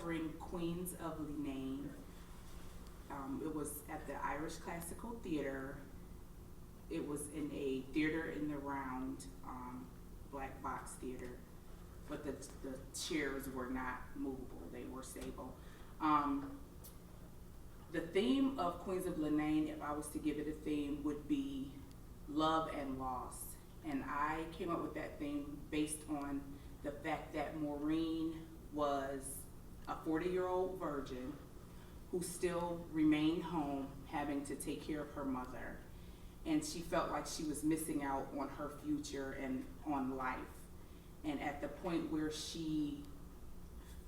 covering Queens of Leenane. It was at the Irish Classical Theater. It was in a theater in the round, black box theater, but the chairs were not movable, they were stable. The theme of Queens of Leenane, if I was to give it a theme, would be love and loss. And I came up with that theme based on the fact that Maureen was a 40-year-old virgin who still remained home having to take care of her mother. And she felt like she was missing out on her future and on life. And at the point where she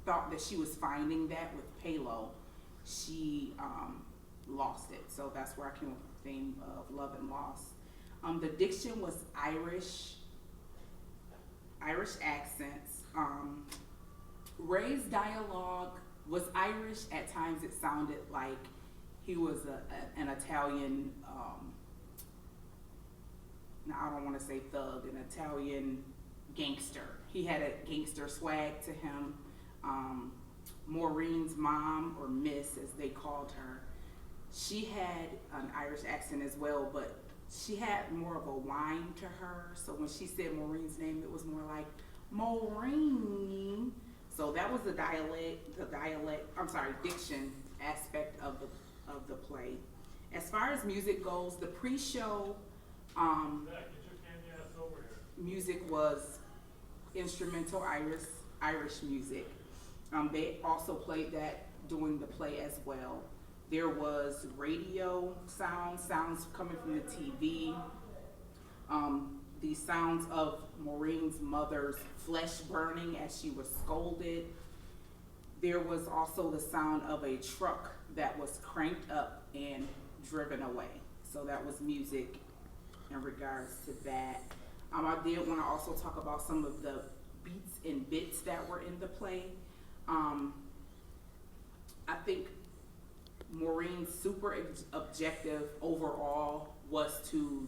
thought that she was finding that with Palo, she lost it. So that's where I came up with the theme of love and loss. The diction was Irish accents. Ray's dialogue was Irish. At times it sounded like he was an Italian, now I don't want to say thug, an Italian gangster. He had a gangster swag to him. Maureen's mom, or Miss as they called her, she had an Irish accent as well, but she had more of a whine to her. So when she said Maureen's name, it was more like Maureen. So that was the diction aspect of the play. As far as music goes, the pre-show music was instrumental Irish music. They also played that during the play as well. There was radio sounds coming from the TV, the sounds of Maureen's mother's flesh burning as she was scolded. There was also the sound of a truck that was cranked up and driven away. So that was music in regards to that. I did want to also talk about some of the beats and bits that were in the play. I think Maureen's super objective overall was to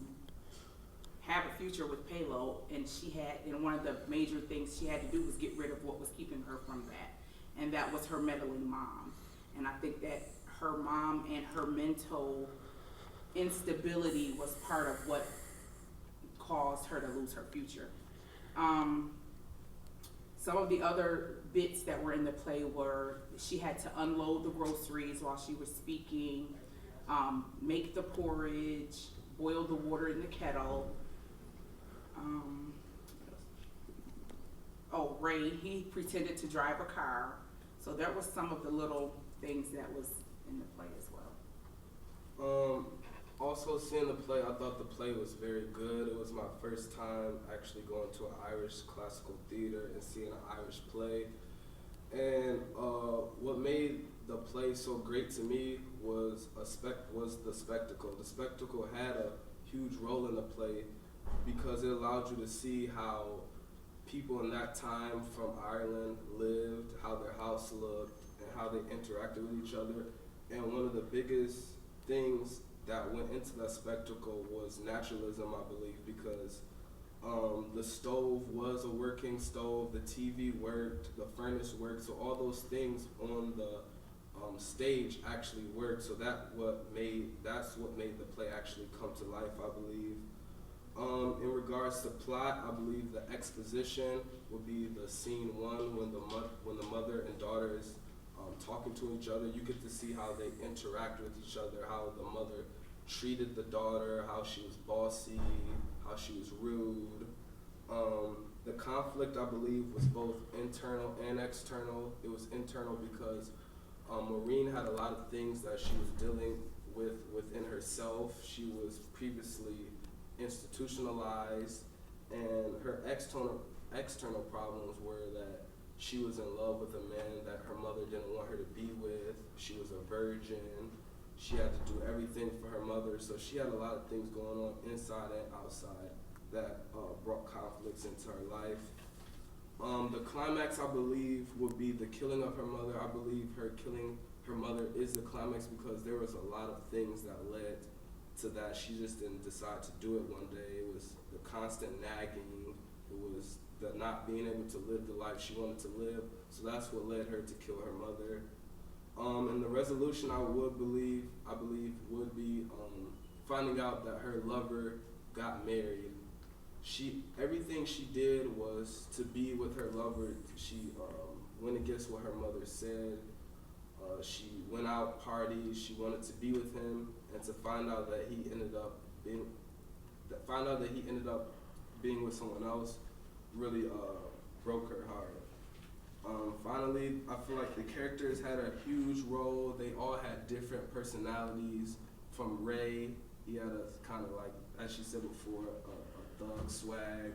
have a future with Palo, and one of the major things she had to do was get rid of what was keeping her from that, and that was her meddling mom. And I think that her mom and her mental instability was part of what caused her to lose her future. Some of the other bits that were in the play were she had to unload the groceries while she was speaking, make the porridge, boil the water in the kettle. Ray, he pretended to drive a car. So that was some of the little things that was in the play as well. Also seeing the play, I thought the play was very good. It was my first time actually going to an Irish classical theater and seeing an Irish play. And what made the play so great to me was the spectacle. The spectacle had a huge role in the play because it allowed you to see how people in that time from Ireland lived, how their house looked, and how they interacted with each other. And one of the biggest things that went into that spectacle was naturalism, I believe, because the stove was a working stove, the TV worked, the furnace worked, so all those things on the stage actually worked. So that's what made the play actually come to life, I believe. In regards to plot, I believe the exposition would be the scene one when the mother and daughter is talking to each other. You get to see how they interact with each other, how the mother treated the daughter, how she was bossy, how she was rude. The conflict, I believe, was both internal and external. It was internal because Maureen had a lot of things that she was dealing with within herself. She was previously institutionalized, and her external problems were that she was in love with a man that her mother didn't want her to be with. She was a virgin. She had to do everything for her mother. So she had a lot of things going on inside and outside that brought conflicts into her life. The climax, I believe, would be the killing of her mother. I believe her killing her mother is the climax because there was a lot of things that led to that. She just didn't decide to do it one day. It was the constant nagging. It was the not being able to live the life she wanted to live. So that's what led her to kill her mother. And the resolution I believe would be finding out that her lover got married. Everything she did was to be with her lover. She went against what her mother said. She went out parties. She wanted to be with him, and to find out that he ended up being with someone else really broke her heart. Finally, I feel like the characters had a huge role. They all had different personalities. From Ray, he had a kind of like, as she said before, a thug swag.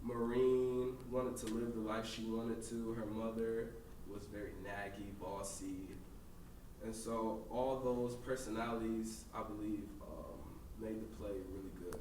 Maureen wanted to live the life she wanted to. Her mother was very naggy, bossy. And so all those personalities, I believe, made the play really good.